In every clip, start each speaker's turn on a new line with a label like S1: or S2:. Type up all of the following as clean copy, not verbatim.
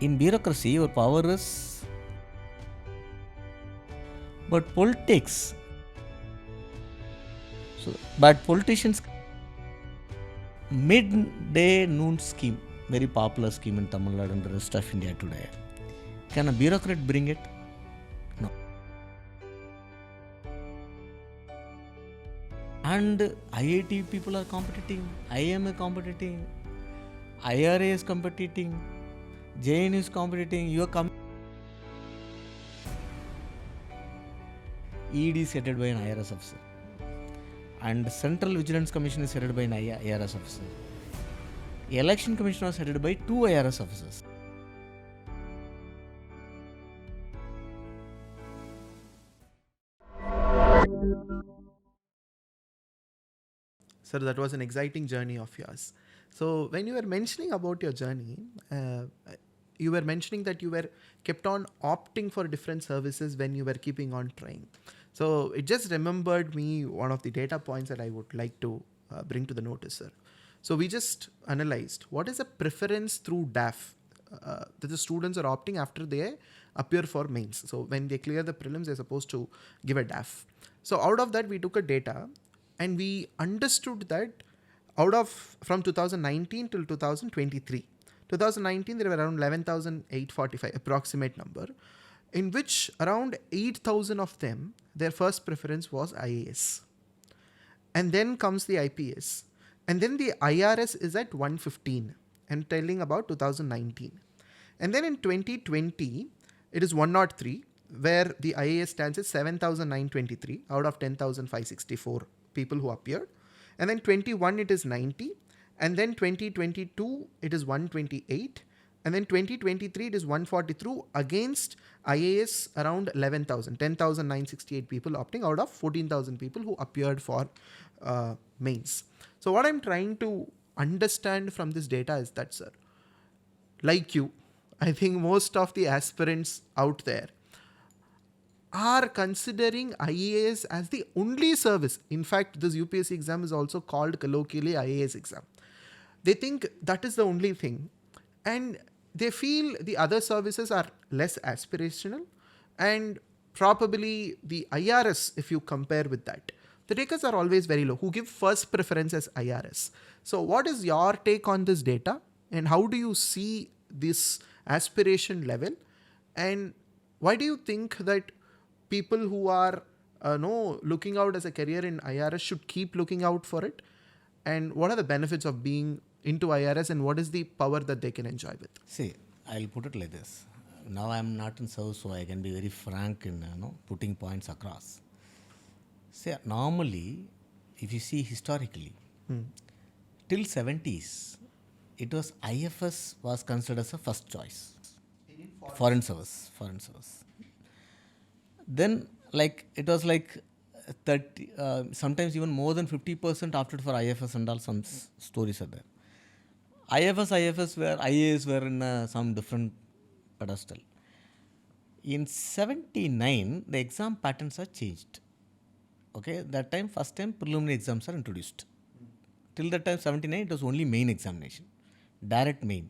S1: In bureaucracy, your power is. But politics. But politicians. Midday noon scheme, very popular scheme in Tamil Nadu and the rest of India today. Can a bureaucrat bring it? No. And IIT people are competing, IIM is competing, IRA is competing, JN is competing, you are ED is headed by an IRS officer. And Central Vigilance Commission is headed by an IRS officer. Election Commission was headed by 2 IRS officers.
S2: Sir, that was an exciting journey of yours. So when you were mentioning about your journey, you were mentioning that you were kept on opting for different services when you were keeping on trying. So it just remembered me one of the data points that I would like to bring to the notice, sir. So we just analyzed what is a preference through DAF that the students are opting after they appear for mains. So when they clear the prelims, they're supposed to give a DAF. So out of that, we took a data and we understood that from 2019 till 2023, 2019 there were around 11,845 approximate number, in which around 8,000 of them, their first preference was IAS. And then comes the IPS. And then the IRS is at 115 and telling about 2019. And then in 2020, it is 103, where the IAS stands at 7,923 out of 10,564 people who appeared. And then 21, it is 90. And then 2022, it is 128. And then 2023, it is 143 against IAS around 11,000, 10,968 people opting out of 14,000 people who appeared for mains. So what I'm trying to understand from this data is that, sir, like you, I think most of the aspirants out there are considering IAS as the only service. In fact, this UPSC exam is also called colloquially IAS exam. They think that is the only thing. And they feel the other services are less aspirational, and probably the IRS, if you compare with that, the takers are always very low, who give first preference as IRS. So what is your take on this data, and how do you see this aspiration level, and why do you think that people who are looking out as a career in IRS should keep looking out for it, and what are the benefits of being into IRS, and what is the power that they can enjoy with?
S1: See, I'll put it like this. Now I'm not in service, so I can be very frank in putting points across. See, normally, if you see historically, till 70s, it was IFS was considered as a first choice. Foreign service. Then, it was 30, sometimes even more than 50% opted for IFS, and all some stories are there. IFS were IAS were in some different pedestal. In 79, the exam patterns are changed. Okay, that time, first time preliminary exams are introduced. Till that time, 79, it was only main examination, direct main.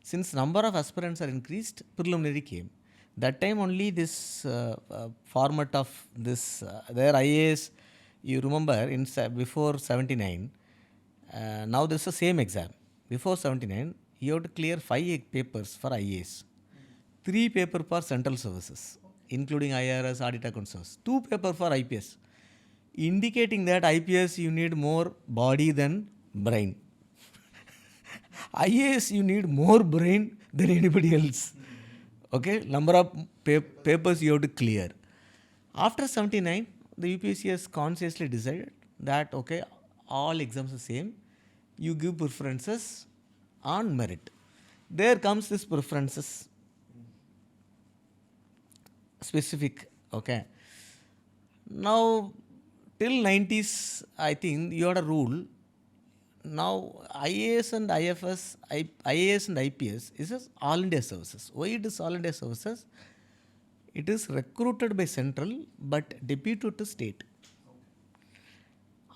S1: Since number of aspirants are increased, preliminary came. That time only this format of this, their IAS, you remember, before 79, now this is the same exam. Before 79, you have to clear 5 papers for IAS, 3 papers for central services, including IRS, audit account service, 2 papers for IPS, indicating that IPS you need more body than brain. IAS you need more brain than anybody else. Okay, number of papers you have to clear. After 79, the UPSC has consciously decided that, okay, all exams are same. You give preferences on merit. There comes this preferences specific. Okay. Now, till 90s, I think you had a rule. Now, IAS and IAS and IPS is all India services. Why it is all India services? It is recruited by central but deputed to state.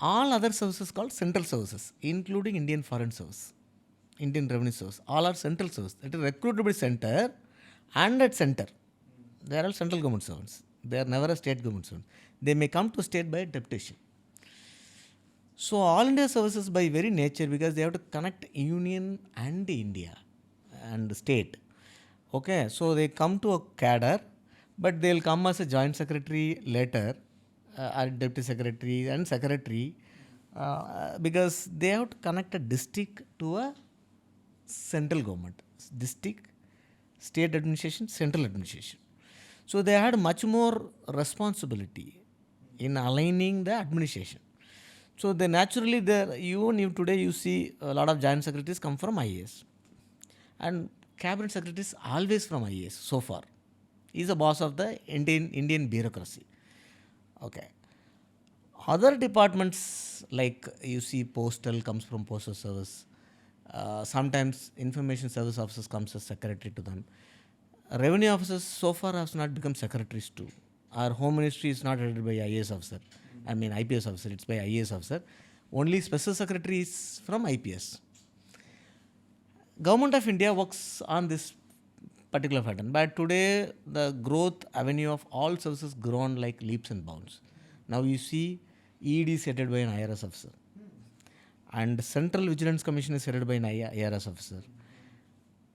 S1: All other services called central services, including Indian Foreign Service. Indian Revenue Service, all are central service. It is recruited by center and at center. They are all central government servants. They are never a state government servant. They may come to state by deputation. So all India services by very nature, because they have to connect union and India and state. Okay, so they come to a cadre, but they will come as a joint secretary later, or deputy secretary and secretary, because they have to connect a district to a central government, district, state administration, central administration. So they had much more responsibility in aligning the administration. So they naturally, even if today you see a lot of joint secretaries come from IAS, and cabinet secretaries always from IAS so far. He is the boss of the Indian bureaucracy. Okay. Other departments like you see postal comes from postal service. Sometimes information service officers comes as secretary to them. Revenue officers so far has not become secretaries too. Our home ministry is not headed by IAS officer. I mean IPS officer, it's by IAS officer. Only special secretary is from IPS. Government of India works on this particular pattern. But today the growth avenue of all services grown like leaps and bounds. Now you see ED is headed by an IRS officer. And Central Vigilance Commission is headed by an IRS officer.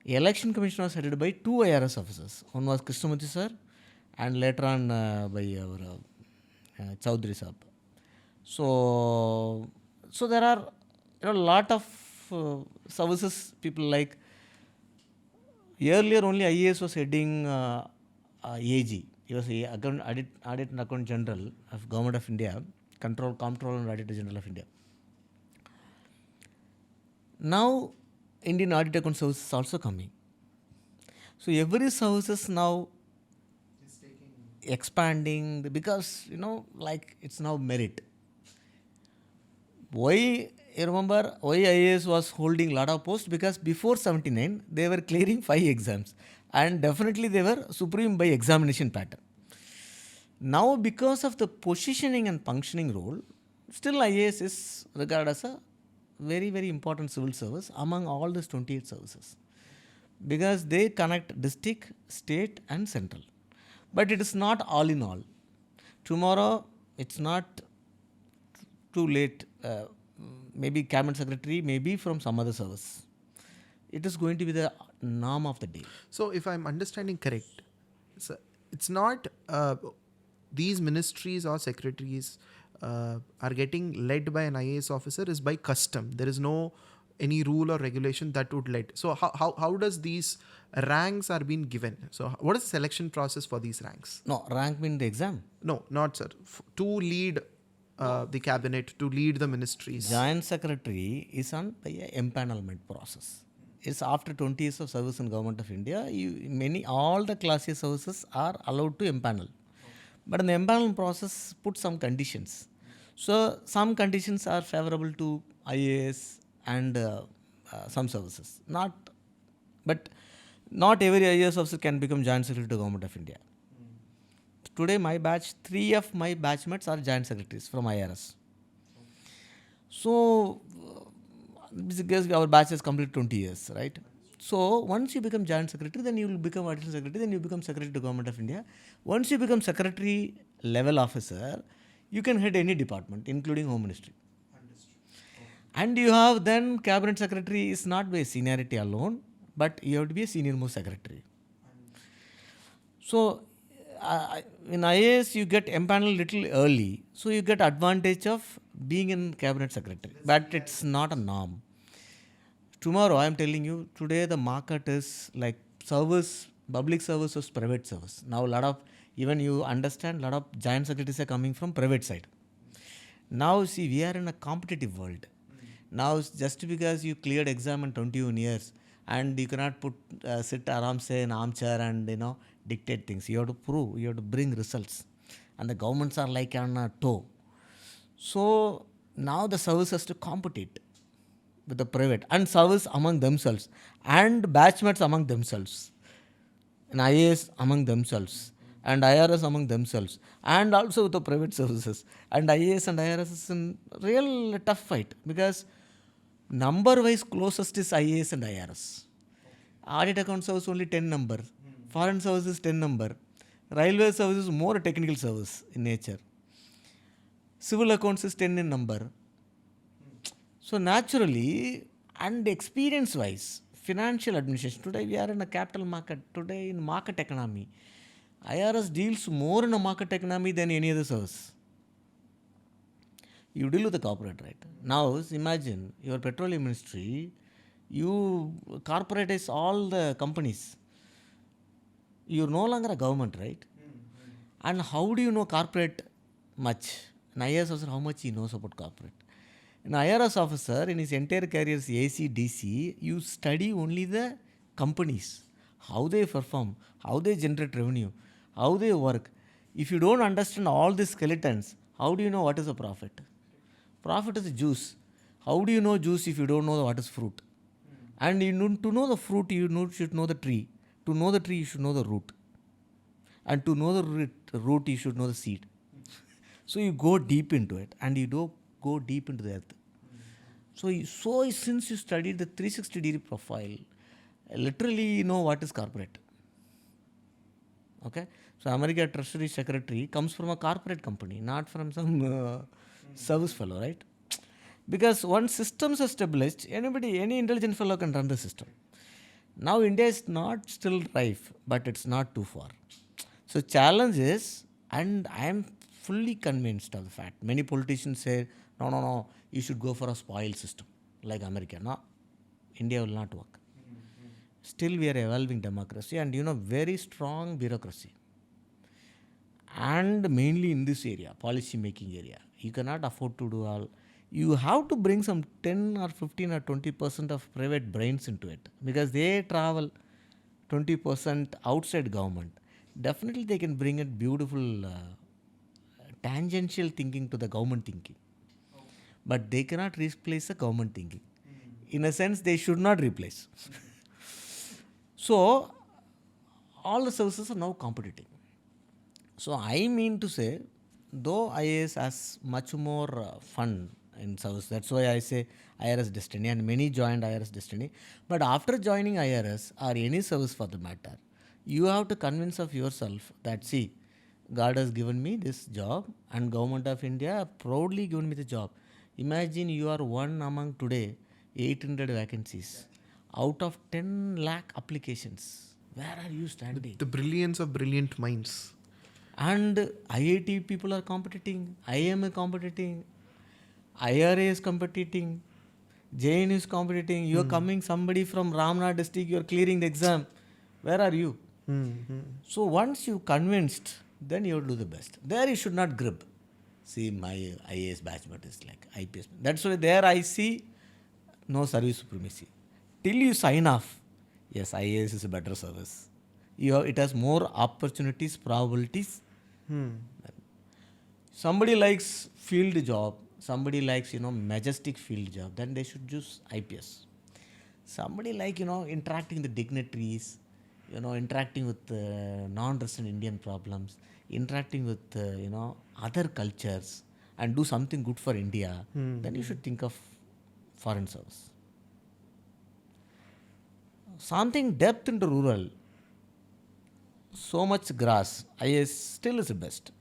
S1: Election Commission was headed by 2 IRS officers. One was Krishnamurthy sir and later on by our Chaudhary Saab. So there are a lot of services people like. Earlier only IAS was heading AG. He was Audit and Account General of Government of India, Comptroller and Auditor General of India. Now Indian Audit Account Service is also coming. So every services now expanding because like it's now merit. Why you remember why IAS was holding a lot of posts? Because before 79 they were clearing 5 exams and definitely they were supreme by examination pattern. Now because of the positioning and functioning role, still IAS is regarded as a very, very important civil service among all these 28 services. Because they connect district, state and central. But it is not all in all. Tomorrow it's not too late. Maybe cabinet secretary, maybe from some other service. It is going to be the norm of the day.
S2: So if I'm understanding correct, so it's not these ministries or secretaries are getting led by an IAS officer is by custom. There is no any rule or regulation that would lead. So how does these ranks are being given? So what is the selection process for these ranks?
S1: No, rank mean the exam?
S2: No, not sir. To lead the cabinet, to lead the ministries.
S1: Joint secretary is on by a empanelment process. It's after 20 years of service in Government of India, all the class A services are allowed to empanel. But in the empanelment process, put some conditions. So some conditions are favorable to IAS and some services. But not every IAS officer can become joint secretary to Government of India. Today my batch, 3 of my batchmates are joint secretaries from IRS. So because our batch has completed 20 years, right? So once you become joint secretary, then you will become additional secretary, then you become secretary to Government of India. Once you become secretary level officer, you can head any department, including Home Ministry. And you have then cabinet secretary is not by seniority alone, but you have to be a senior most secretary. So in IAS you get empaneled little early, so you get advantage of being in cabinet secretary, but it's not a norm. Tomorrow I am telling you, today the market is like service, public service versus private service. Now a lot of, even you understand, a lot of joint secretaries are coming from private side. Now see, we are in a competitive world. Now just because you cleared exam in 21 years and you cannot sit aram se in armchair and dictate things. You have to prove, you have to bring results. And the governments are like on a toe. So now the service has to compete with the private and service among themselves and batchmates among themselves. And IAS among themselves and IRS among themselves and also with the private services. And IAS and IRS is in real tough fight because Number wise closest is IAS and IRS. Audit account service only 10 number. Foreign service is 10 number. Railway service is more a technical service in nature. Civil accounts is 10 in number. So naturally and experience wise, financial administration, today we are in a capital market, today in market economy. IRS deals more in a market economy than any other service. You deal with the corporate, right? Now imagine your petroleum ministry, you corporatize all the companies. You're no longer a government, right? And how do you know corporate much? An IRS officer, how much he knows about corporate? An IRS officer, in his entire career as AC, DC, you study only the companies, how they perform, how they generate revenue, how they work. If you don't understand all these skeletons, how do you know what is a profit? Profit is juice. How do you know juice if you don't know what is fruit? And to know the fruit, should know the tree. To know the tree, you should know the root. And to know the root, you should know the seed. So you go deep into it, and you do go deep into the earth. So since you studied the 360-degree profile, literally you know what is corporate. Okay? So America Treasury Secretary comes from a corporate company, not from some service fellow, right? Because once systems are established, any intelligent fellow can run the system. Now India is not still rife, but it's not too far. So challenge is, and I am fully convinced of the fact, many politicians say, no, you should go for a spoiled system like America. No, India will not work. Still we are evolving democracy and very strong bureaucracy. And mainly in this area, policy making area. You cannot afford to do all. You have to bring some 10 or 15 or 20% of private brains into it, because they travel 20% outside government. Definitely they can bring it beautiful tangential thinking to the government thinking. But they cannot replace the government thinking. In a sense, they should not replace. So, all the services are now competitive. So, I mean to say, though IAS has much more fun in service, that's why I say IRS destiny, and many joined IRS destiny. But after joining IRS or any service for the matter, you have to convince of yourself that, see, God has given me this job and Government of India proudly given me the job. Imagine you are one among today 800 vacancies out of 10 lakh applications. Where are you standing?
S2: The brilliance of brilliant minds.
S1: And IIT people are competing, IIM is competing, IRA is competing, JN is competing. You are coming somebody from Ramnath district, you are clearing the exam. Where are you? So once you convinced, then you will do the best. There you should not grip. See, my IAS batchmate is like IPS. That's why there I see no service supremacy. Till you sign off, yes, IAS is a better service. It has more opportunities, probabilities. Somebody likes field job. Somebody likes, majestic field job. Then they should choose IPS. Somebody like, interacting with the dignitaries, interacting with non-resident Indian problems, interacting with, other cultures and do something good for India, then you should think of foreign service. Something depth into rural, so much grass, IAS still is the best.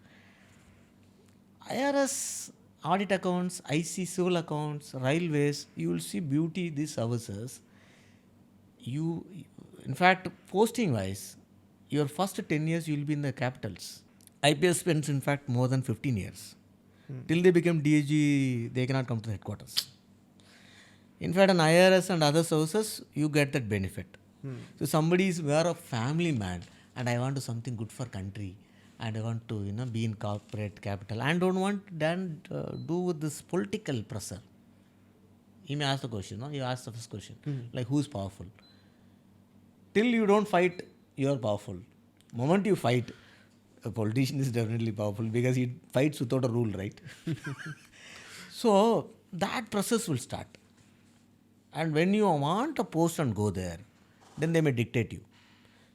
S1: IRS, audit accounts, IC, civil accounts, railways, you will see beauty these services. In fact, posting wise, your first 10 years you will be in the capitals. IPS spends in fact more than 15 years. Till they become DAG, they cannot come to the headquarters. In fact, an IRS and other services, you get that benefit. So somebody is a family man and I want to do something good for country and I want to be in corporate capital and don't want then do with this political pressure. You may ask the question, you ask the first question, like who's powerful? Till you don't fight, you are powerful. Moment you fight, a politician is definitely powerful because he fights without a rule, right? So that process will start. And when you want a post and go there, then they may dictate you.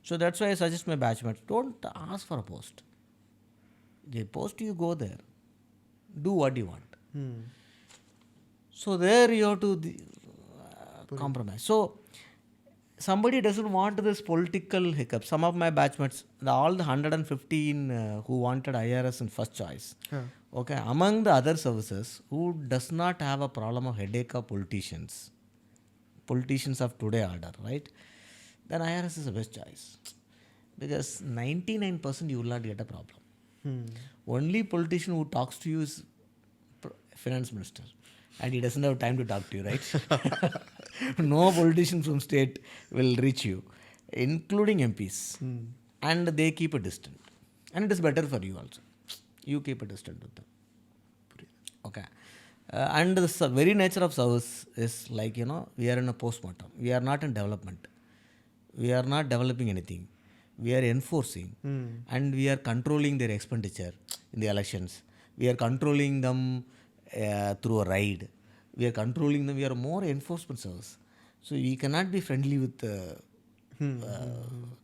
S1: So that's why I suggest my batchmates, don't ask for a post. They post you, go there. Do what you want. So there you have to compromise. So somebody doesn't want this political hiccup. Some of my batchmates, all the 115 who wanted IRS in first choice, okay, among the other services, who does not have a problem of headache of politicians of today order, right? Then IRS is the best choice. Because 99% you will not get a problem. Only politician who talks to you is finance minister. And he doesn't have time to talk to you, right? No politician from state will reach you, including MPs. And they keep a distance. And it is better for you also. You keep a distance with them. Okay. And the very nature of service is like, we are in a postmortem. We are not in development. We are not developing anything. We are enforcing. And we are controlling their expenditure in the elections. We are controlling them through a raid. We are controlling them. We are more enforcement service. So we cannot be friendly with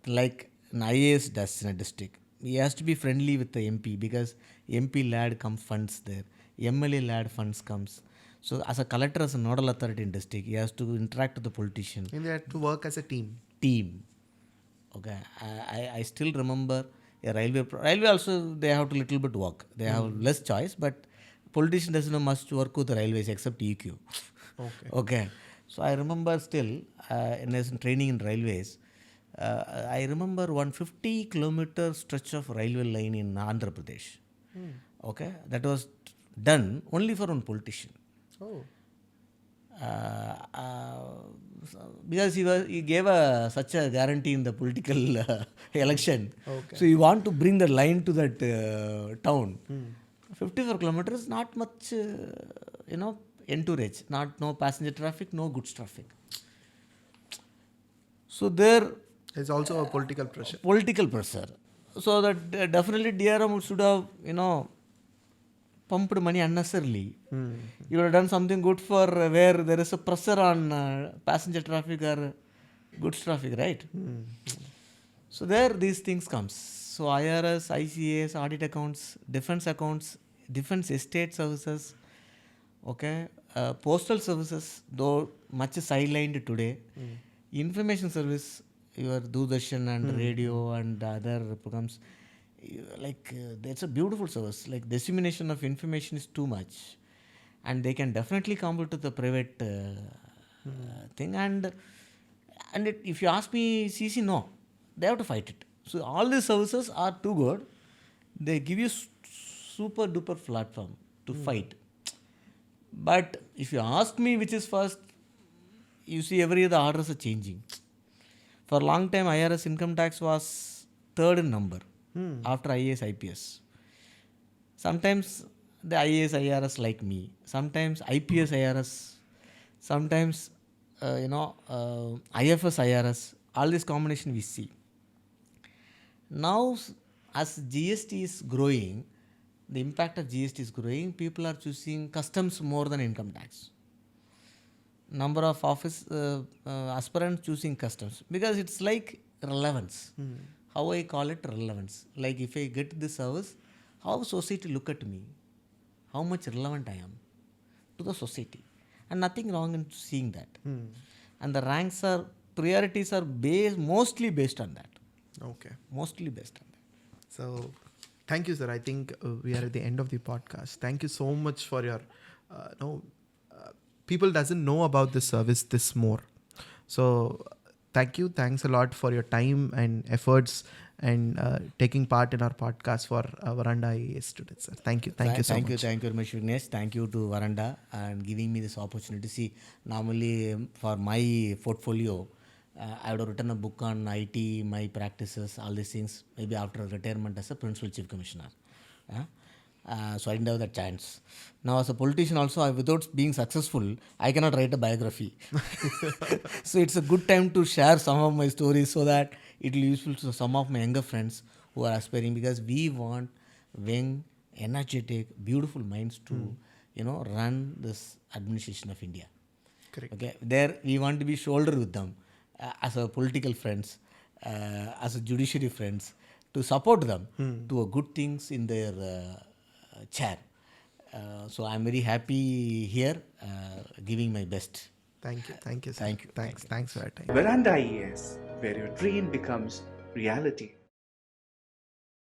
S1: like an IAS does in a district. He has to be friendly with the MP because MP lad comes funds there. MLA lad funds comes. So as a collector, as a nodal authority in district, he has to interact with the politician.
S2: And they have to work as a team.
S1: Okay. I still remember a railway also they have to little bit work. They have less choice, but politician doesn't have much to work with the railways except EQ. Okay. So I remember still in training in railways, I remember 150-kilometer stretch of railway line in Andhra Pradesh. Okay. That was done only for one politician. Because he gave such a guarantee in the political election. So you want to bring the line to that town. 54 kilometers, not much, entourage, no passenger traffic, no goods traffic. So there
S2: is also a political pressure.
S1: So that definitely DRM should have, pumped money unnecessarily. You would have done something good for where there is a pressure on passenger traffic or goods traffic, right? So there these things comes. So IRS, ICAS, audit accounts, defense estate services, okay, postal services, though much sidelined today. Information service, your Doordarshan and radio and other programs, it's a beautiful service. Like dissemination of information is too much, and they can definitely compete to the private thing. And if you ask me, CC, no, they have to fight it. So all these services are too good. They give you super duper platform to fight. But if you ask me which is first, you see every year the orders are changing. For a long time, IRS income tax was third in number after IAS, IPS. Sometimes the IAS, IRS like me. Sometimes IPS, IRS. Sometimes, IFS, IRS. All this combination we see. Now, as GST is growing, the impact of GST is growing, people are choosing customs more than income tax. Number of office aspirants choosing customs because it's like relevance. How I call it relevance. Like if I get this service, how society look at me, how much relevant I am to the society, and nothing wrong in seeing that. And the priorities are mostly based on that.
S2: Okay.
S1: Mostly based on that.
S2: So, thank you, sir. I think we are at the end of the podcast. Thank you so much for your, people doesn't know about this service this more. So, thank you. Thanks a lot for your time and efforts and taking part in our podcast for Veranda IAS students, sir. Thank you. Thank you so much.
S1: Thank you very much, Vignesh. Thank you to Veranda and giving me this opportunity. See, normally for my portfolio, I would have written a book on IT, my practices, all these things, maybe after retirement as a Principal Chief Commissioner. So I didn't have that chance. Now as a politician also, without being successful, I cannot write a biography. So it's a good time to share some of my stories so that it will be useful to some of my younger friends who are aspiring, because we want young, energetic, beautiful minds to, run this administration of India.
S2: Correct.
S1: Okay, there we want to be shoulder with them as a political friends, as a judiciary friends, to support them to a good things in their chair. So I'm very happy here, giving my best.
S2: Thank you. Thank you, sir.
S1: Thank you.
S2: Thanks for your time.
S3: Veranda IAS, where your dream becomes reality.